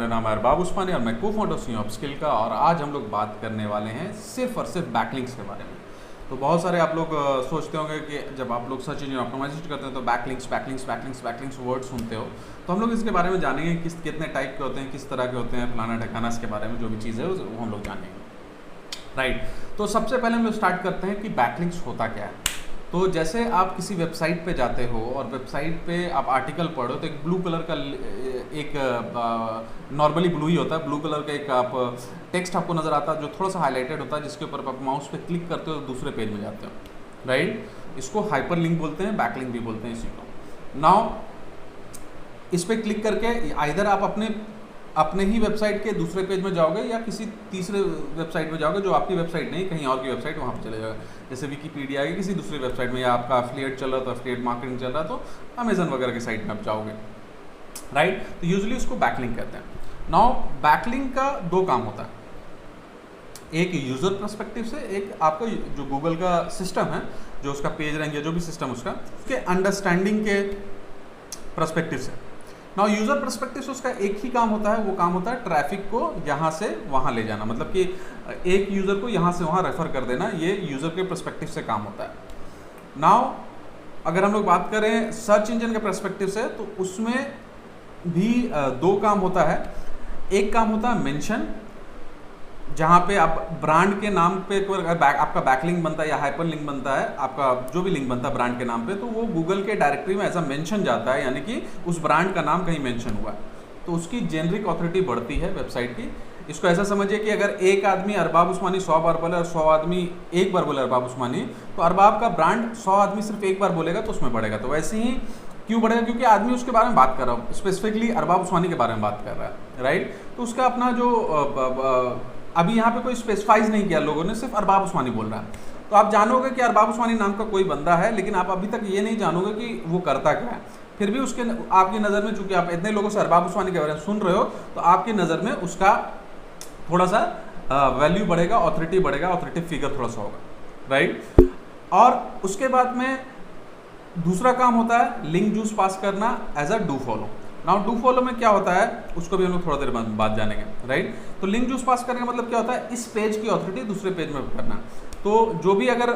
मेरा नाम है अरबाब उस्मानी और मैं को-फाउंडर हूँ अपस्किल का। और आज हम लोग बात करने वाले हैं सिर्फ और सिर्फ बैकलिंक्स के बारे में। तो बहुत सारे आप लोग सोचते होंगे कि जब आप लोग सर्च इंजन ऑप्टिमाइजेशन करते हैं तो बैकलिंक्स वर्ड सुनते हो। तो हम लोग इसके बारे में जानेंगे कितने टाइप के होते हैं, किस तरह के होते हैं, फलाना ठिकाना, इसके बारे में जो भी चीज़ है वो हम लोग जानेंगे, राइट। तो सबसे पहले हम लोग स्टार्ट करते हैं कि बैकलिंक्स होता क्या है। तो जैसे आप किसी वेबसाइट पे जाते हो और वेबसाइट पे आप आर्टिकल पढ़ो तो एक ब्लू कलर का एक नॉर्मली ब्लू ही होता है, ब्लू कलर का एक आप टेक्स्ट आपको नज़र आता है जो थोड़ा सा हाईलाइटेड होता है, जिसके ऊपर आप माउस पे क्लिक करते हो तो दूसरे पेज में जाते हो, राइट। इसको हाइपर लिंक बोलते हैं, बैकलिंक भी बोलते हैं इसी को। नाउ इस पर क्लिक करके आइदर आप अपने ही वेबसाइट के दूसरे पेज में जाओगे या किसी तीसरे वेबसाइट में जाओगे जो आपकी वेबसाइट नहीं, कहीं और की वेबसाइट, वहाँ पर चले जाओगे। जैसे विकीपीडिया है किसी दूसरी वेबसाइट में, या आपका एफिलिएट चल रहा है तो एफिलिएट मार्केटिंग चल रहा है तो अमेजन वगैरह की साइट में आप जाओगे, राइट। तो यूजुअली उसको बैकलिंक कहते हैं। नाउ बैकलिंक का दो काम होता है, एक यूज़र पर्सपेक्टिव से, एक आपका जो गूगल का सिस्टम है, जो उसका पेज रैंक या जो भी सिस्टम उसके अंडरस्टैंडिंग के पर्सपेक्टिव से। नाउ यूज़र पर्सपेक्टिव से उसका एक ही काम होता है, वो काम होता है ट्रैफिक को यहाँ से वहाँ ले जाना, मतलब कि एक यूज़र को यहाँ से वहाँ रेफ़र कर देना, ये यूज़र के पर्सपेक्टिव से काम होता है। नाउ अगर हम लोग बात करें सर्च इंजन के पर्सपेक्टिव से तो उसमें भी दो काम होता है। एक काम होता है मेंशन, जहाँ पे आप ब्रांड के नाम पे आपका बैकलिंक बनता है या हाइपर लिंक बनता है, आपका जो भी लिंक बनता है ब्रांड के नाम पे, तो वो गूगल के डायरेक्टरी में ऐसा मेंशन जाता है, यानी कि उस ब्रांड का नाम कहीं मेंशन हुआ है तो उसकी जेनरिक ऑथोरिटी बढ़ती है वेबसाइट की। इसको ऐसा समझिए कि अगर एक आदमी अरबाब उस्मानी 100 बार बोले और 100 आदमी एक बार बोले अरबाब उस्मानी, तो अरबाब का ब्रांड 100 आदमी सिर्फ एक बार बोलेगा तो उसमें बढ़ेगा। तो वैसे ही क्यों बढ़ेगा? क्योंकि आदमी उसके बारे में बात कर रहा हो, स्पेसिफिकली अरबाब उस्मानी के बारे में बात कर रहा है, राइट। तो उसका अपना जो अभी यहाँ पे कोई स्पेसिफाइज नहीं किया लोगों ने, सिर्फ अरबाब उस्मानी बोल रहा है, तो आप जानोगे कि अरबाब उस्मानी नाम का कोई बंदा है, लेकिन आप अभी तक ये नहीं जानोगे कि वो करता क्या है। फिर भी उसके आपकी नज़र में, चूंकि आप इतने लोगों से अरबाब उस्मानी के बारे में सुन रहे हो, तो आपकी नज़र में उसका थोड़ा सा वैल्यू बढ़ेगा, ऑथोरिटी बढ़ेगा, ऑथोरिटी फिगर थोड़ा सा होगा, राइट। और उसके बाद में दूसरा काम होता है लिंक जूस पास करना as a do follow. Now do follow में क्या होता है उसको भी हम लोग थोड़ा देर बाद जानेंगे, राइट। तो लिंक जूस पास करने का मतलब क्या होता है? इस पेज की ऑथोरिटी दूसरे पेज में करना। तो जो भी अगर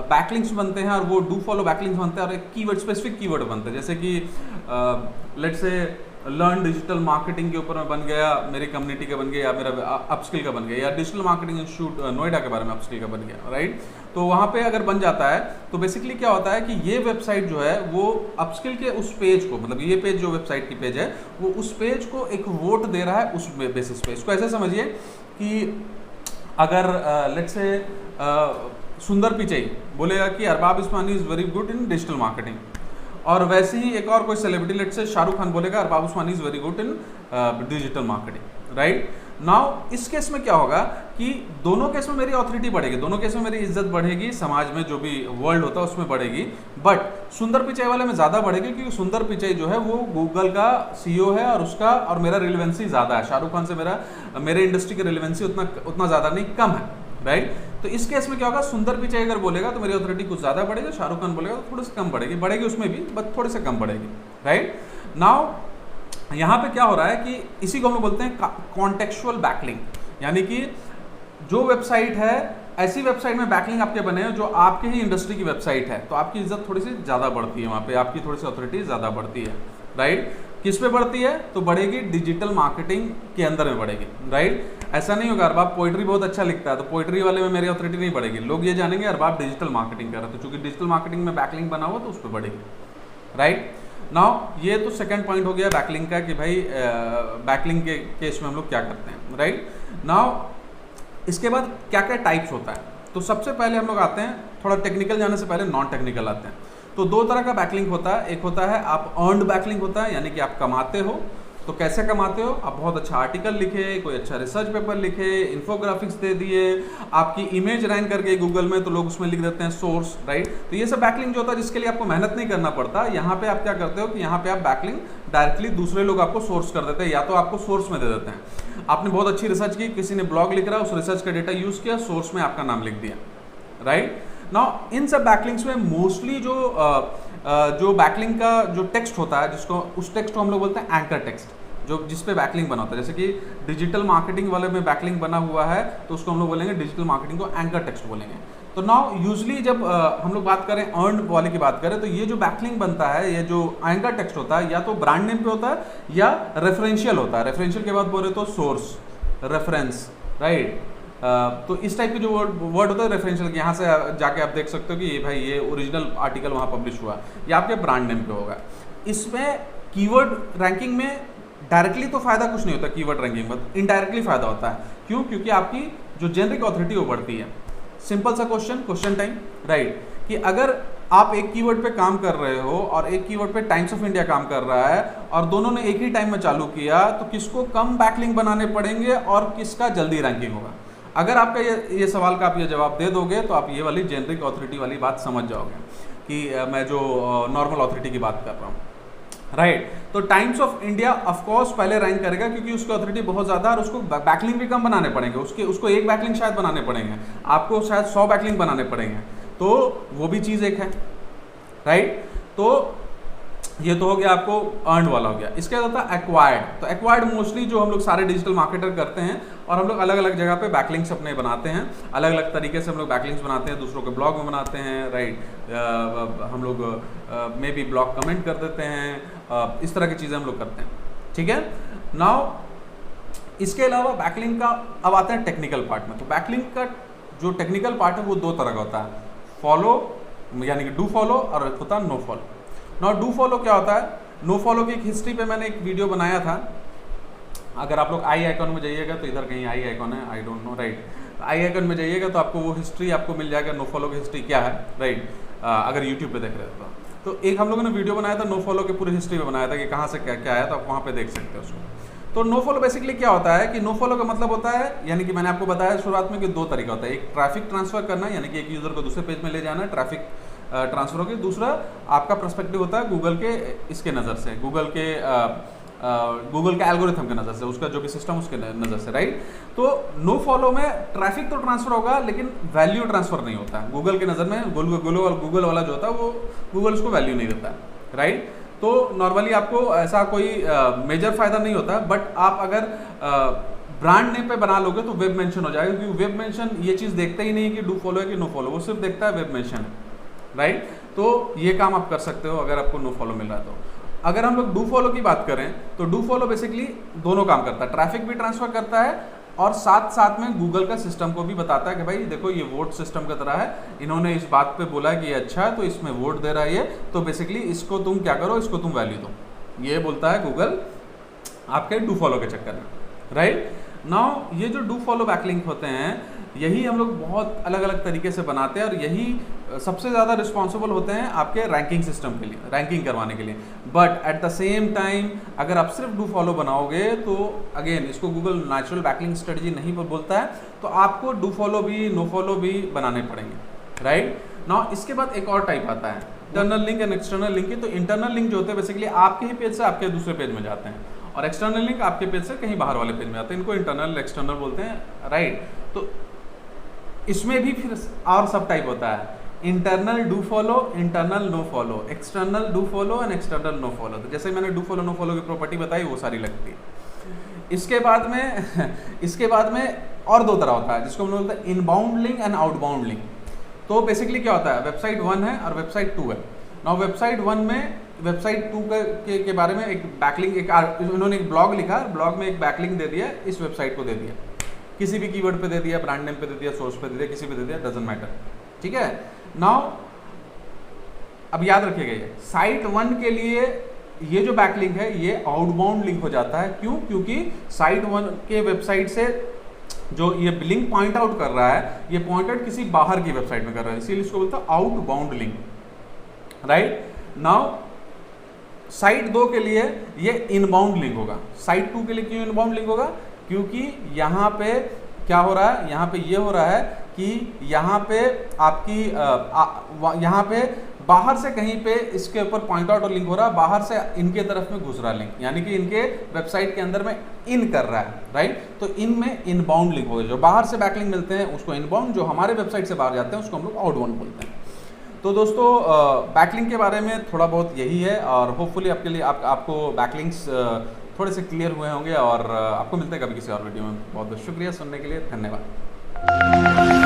बैकलिंक्स बनते हैं और वो डू फॉलो बैकलिंक्स बनते हैं और एक कीवर्ड, स्पेसिफिक कीवर्ड बनते हैं, जैसे कि let's say learn digital marketing के ऊपर में बन गया, मेरी कम्युनिटी का बन गया, या मेरा अपस्किल का बन गया, या डिजिटल मार्केटिंग इंस्टीट्यूट नोएडा के बारे में अपस्किल का बन गया, राइट। तो वहाँ पे अगर बन जाता है तो बेसिकली क्या होता है कि ये वेबसाइट जो है वो अपस्किल के उस पेज को, मतलब ये पेज जो वेबसाइट की पेज है, वो उस पेज को एक वोट दे रहा है उस बेसिस पे। इसको ऐसे समझिए कि अगर लेट्स से सुंदर पिचई बोलेगा कि Arbab Usmani is very good in digital marketing, और वैसे ही एक और कोई celebrity let's say Shahrukh Khan बोलेगा Arbab Usmani is very good in digital marketing, right. Now इस केस में क्या होगा कि दोनों केस में मेरी ऑथोरिटी बढ़ेगी, दोनों केस में मेरी इज्जत बढ़ेगी, समाज में जो भी वर्ल्ड होता है उसमें बढ़ेगी, बट सुंदर पिचाई वाले में ज़्यादा बढ़ेगी, क्योंकि सुंदर पिचाई जो है वो गूगल का CEO है और मेरा रिलेवेंसी ज़्यादा है। शाहरुख खान से मेरे इंडस्ट्री की रिलेवेंसी उतना ज़्यादा नहीं, कम है, राइट। तो इस केस में क्या होगा, सुंदर पिचाई अगर बोलेगा तो मेरी ऑथोरिटी कुछ ज़्यादा बढ़ेगी, शाहरुख खान बोलेगा तो थोड़ी सी कम बढ़ेगी उसमें भी, बट थोड़ी सी कम बढ़ेगी, राइट। नाउ यहाँ पे क्या हो रहा है कि इसी को हम लोग बोलते हैं कॉन्टेक्चुअल बैकलिंक, यानी कि जो वेबसाइट है, ऐसी वेबसाइट में बैकलिंक आपके बने हैं जो आपके ही इंडस्ट्री की वेबसाइट है, तो आपकी इज्जत थोड़ी सी ज़्यादा बढ़ती है, वहाँ पे आपकी थोड़ी सी ऑथोरिटी ज़्यादा बढ़ती है, राइट। किस पे बढ़ती है? तो बढ़ेगी डिजिटल मार्केटिंग के अंदर में बढ़ेगी, राइट। ऐसा नहीं होगा अरबाब पोइट्री बहुत अच्छा लिखता है तो पोइट्री वाले में मेरी ऑथोरिटी नहीं बढ़ेगी, लोग ये जानेंगे अरबाब डिजिटल मार्केटिंग कर रहा है, तो चूंकि डिजिटल मार्केटिंग में बैकलिंक बना हुआ तो उस पर बढ़ेगी, राइट। नाउ ये तो सेकंड पॉइंट हो गया बैकलिंक का कि भाई बैकलिंक के केस में हम लोग क्या करते हैं, राइट। नाउ इसके बाद क्या क्या टाइप्स होता है, तो सबसे पहले हम लोग आते हैं, थोड़ा टेक्निकल जाने से पहले नॉन टेक्निकल आते हैं। तो दो तरह का बैकलिंक होता है, एक होता है आप अर्नड बैकलिंक होता है, यानी कि आप कमाते हो। तो कैसे कमाते हो? आप बहुत अच्छा आर्टिकल लिखे, कोई अच्छा रिसर्च पेपर लिखे, इन्फोग्राफिक्स दे दिए, आपकी इमेज रैंक करके गूगल में, तो लोग उसमें लिख देते हैं सोर्स, राइट। तो ये सब बैकलिंक जो होता है जिसके लिए आपको मेहनत नहीं करना पड़ता। यहाँ पे आप क्या करते हो कि यहाँ पे आप बैकलिंक डायरेक्टली दूसरे लोग आपको सोर्स कर देते हैं, या तो आपको सोर्स में दे देते हैं। आपने बहुत अच्छी रिसर्च की, किसी ने ब्लॉग लिख रहा है, उस रिसर्च का डेटा यूज़ किया, सोर्स में आपका नाम लिख दिया, राइट। नाउ इन सब बैकलिंक्स में मोस्टली जो बैकलिंक का जो टेक्स्ट होता है, जिसको उस टेक्स्ट को हम लोग बोलते हैं एंकर टेक्स्ट, जो जिस पे बैकलिंक बना होता है। जैसे कि डिजिटल मार्केटिंग वाले में बैकलिंक बना हुआ है तो उसको हम लोग बोलेंगे डिजिटल मार्केटिंग को एंकर टेक्स्ट बोलेंगे। तो नाउ यूजली जब हम लोग बात करें अर्न वाले की बात करें तो ये जो बैकलिंक बनता है, ये जो एंकर टेक्स्ट होता है या तो ब्रांड नेम पे होता है या रेफरेंशियल होता है। रेफरेंशियल के बाद बोले तो सोर्स, रेफरेंस, राइट। तो इस टाइप के जो वर्ड होता है रेफरेंशियल, यहाँ से जाके आप देख सकते हो कि ये भाई ये ओरिजिनल आर्टिकल वहाँ पब्लिश हुआ, ये आपके ब्रांड नेम पे होगा। इसमें कीवर्ड रैंकिंग में डायरेक्टली तो फायदा कुछ नहीं होता, कीवर्ड रैंकिंग में इनडायरेक्टली फायदा होता है। क्यों? क्योंकि आपकी जो जेनरिक ऑथोरिटी वो बढ़ती है। सिंपल सा क्वेश्चन टाइम, राइट, कि अगर आप एक कीवर्ड पे काम कर रहे हो और एक कीवर्ड पे टाइम्स ऑफ इंडिया काम कर रहा है और दोनों ने एक ही टाइम में चालू किया, तो किसको कम बैकलिंक बनाने पड़ेंगे और किसका जल्दी रैंकिंग होगा? अगर आपका ये सवाल का आप ये जवाब दे दोगे तो आप ये वाली जेनरिक ऑथोरिटी वाली बात समझ जाओगे कि मैं जो नॉर्मल ऑथोरिटी की बात कर रहा हूँ, राइट। तो times of India of course पहले रैंक करेगा क्योंकि उसकी ऑथोरिटी बहुत ज़्यादा है और उसको बैकलिंक भी कम बनाने पड़ेंगे। उसको एक बैकलिंक शायद बनाने पड़ेंगे, आपको शायद 100 बैकलिंक बनाने पड़ेंगे, तो वो भी चीज़ एक है, राइट। तो ये तो हो गया आपको अर्न वाला हो गया। इसके बाद होता है एक्वायर्ड। तो एक्वायर्ड मोस्टली जो हम लोग सारे डिजिटल मार्केटर करते हैं और हम लोग अलग अलग जगह पे बैकलिंक्स अपने बनाते हैं, अलग अलग तरीके से हम लोग बैकलिंक्स बनाते हैं, दूसरों के ब्लॉग में बनाते हैं, राइट। हम लोग मे बी ब्लॉग कमेंट कर देते हैं, इस तरह की चीज़ें हम लोग करते हैं, ठीक है। नाउ इसके अलावा बैकलिंक का अब आता है टेक्निकल पार्ट में। तो बैकलिंक का जो टेक्निकल पार्ट है वो दो तरह का होता है, फॉलो यानी कि डू फॉलो और एक होता है no follow. Now do follow क्या होता है? नो फॉलो की एक हिस्ट्री पे मैंने एक वीडियो बनाया था। अगर आप लोग आई आइकॉन में जाइएगा तो इधर कहीं आई आइकॉन है, I don't know, right. I icon में जाइएगा तो आपको वो हिस्ट्री आपको मिल जाएगा, नो फॉलो की हिस्ट्री क्या है, राइट। अगर यूट्यूब पे देख रहे हो तो एक हम लोगों ने वीडियो बनाया था नो फॉलो की पूरी हिस्ट्री पे बनाया था कि कहाँ से क्या क्या आया, तो आप वहाँ पे देख सकते हो उसको। तो नो फॉलो बेसिकली क्या होता है कि नो फॉलो का मतलब होता है, यानी कि मैंने आपको बताया शुरुआत में कि दो तरीका होता है। एक ट्रैफिक ट्रांसफर करना, यानी कि एक यूजर को दूसरे पेज में ले जाना, ट्रैफिक ट्रांसफर होगी। दूसरा आपका पर्सपेक्टिव होता है गूगल के इसके नज़र से, गूगल के एल्गोरिथम के नज़र से, उसका जो भी सिस्टम उसके नज़र से, राइट। तो नो फॉलो में ट्रैफिक तो ट्रांसफर होगा लेकिन वैल्यू ट्रांसफर नहीं होता है गूगल के नज़र में। गूगल वाला जो होता है वो गूगल उसको वैल्यू नहीं देता है, राइट। तो नॉर्मली आपको ऐसा कोई मेजर फ़ायदा नहीं होता, बट आप अगर ब्रांड नेम पे बना लोगे तो वेब मेंशन हो जाएगा, क्योंकि वेब मेंशन ये चीज़ देखता ही नहीं कि डू फॉलो है कि नो फॉलो, वो सिर्फ देखता है वेब मेंशन है, राइट। तो ये काम आप कर सकते हो अगर आपको नो फॉलो मिल रहा है तो। अगर हम लोग डू फॉलो की बात करें तो डू फॉलो बेसिकली दोनों काम करता है, ट्रैफिक भी ट्रांसफर करता है और साथ साथ में गूगल का सिस्टम को भी बताता है कि भाई देखो ये वोट सिस्टम की तरह है, इन्होंने इस बात पे बोला है कि ये अच्छा है तो इसमें वोट दे रहा है ये, तो बेसिकली इसको तुम क्या करो, इसको तुम वैल्यू दो, ये बोलता है गूगल आपके डू फॉलो के चक्कर में, राइट। नाउ ये जो डू फॉलो बैकलिंक होते हैं यही हम लोग बहुत अलग अलग तरीके से बनाते हैं और यही सबसे ज़्यादा रिस्पॉन्सिबल होते हैं आपके रैंकिंग सिस्टम के लिए, रैंकिंग करवाने के लिए। But at the same time अगर आप सिर्फ डू फॉलो बनाओगे तो अगेन इसको गूगल नेचुरल बैकलिंक स्ट्रेटजी नहीं बोलता है, तो आपको डू फॉलो भी नो फॉलो भी बनाने पड़ेंगे, राइट। नाउ इसके बाद एक और टाइप आता है internal link and external link की। तो इंटरनल लिंक जो होते हैं बेसिकली आपके ही पेज से आपके दूसरे पेज में जाते हैं और एक्सटर्नल लिंक आपके पेज से कहीं बाहर वाले पेज में आते हैं, इनको इंटरनल एक्सटर्नल बोलते हैं, राइट। तो इसमें भी फिर और सब टाइप होता है, internal do follow, internal no follow, external do follow and external no follow. तो जैसे मैंने डू फॉलो नो फॉलो की प्रॉपर्टी बताई वो सारी लगती है। इसके बाद में और दो तरह होता है जिसको हम लोग बोलते हैं inbound link and outbound link. तो बेसिकली क्या होता है, वेबसाइट 1 है और वेबसाइट 2 है। नाउ वेबसाइट 1 में वेबसाइट 2 के बारे में एक बैकलिंक, उन्होंने एक ब्लॉग लिखा, ब्लॉग में एक बैकलिंक दे दिया, इस वेबसाइट को दे दिया, किसी भी कीवर्ड पे दे दिया, ब्रांड नेम पे दे दिया, सोर्स पे दे दिया, किसी पे दे दिया, डजंट मैटर, ठीक है। नाउ अब याद रखिएगा ये साइट 1 के लिए ये जो बैकलिंक है ये आउटबाउंड लिंक हो जाता है। क्यों? क्योंकि साइट 1 के वेबसाइट से जो ये लिंक पॉइंट आउट कर रहा है ये पॉइंट आउट किसी बाहर की वेबसाइट में कर रहा है, इसीलिए इसको बोलता है outbound link, right. Now site 2 के लिए ये इनबाउंड लिंक होगा। साइट 2 के लिए क्यों इनबाउंड लिंक होगा? क्योंकि यहाँ पे क्या हो रहा है, यहाँ पे ये हो रहा है कि यहाँ पे आपकी यहाँ पे बाहर से कहीं पे इसके ऊपर पॉइंट आउट और लिंक हो रहा है, बाहर से इनके तरफ में घुस रहा है लिंक, यानी कि इनके वेबसाइट के अंदर में इन कर रहा है, राइट। तो इनमें इनबाउंड लिंक होगा, जो बाहर से बैकलिंक मिलते हैं उसको इनबाउंड, जो हमारे वेबसाइट से बाहर जाते हैं उसको हम लोग आउटबाउंड बोलते हैं। तो दोस्तों बैकलिंक के बारे में थोड़ा बहुत यही है और होपफुली आपके लिए आपको बैकलिंक्स थोड़े से क्लियर हुए होंगे। और आपको मिलते हैं कभी किसी और वीडियो में। बहुत बहुत शुक्रिया सुनने के लिए, धन्यवाद।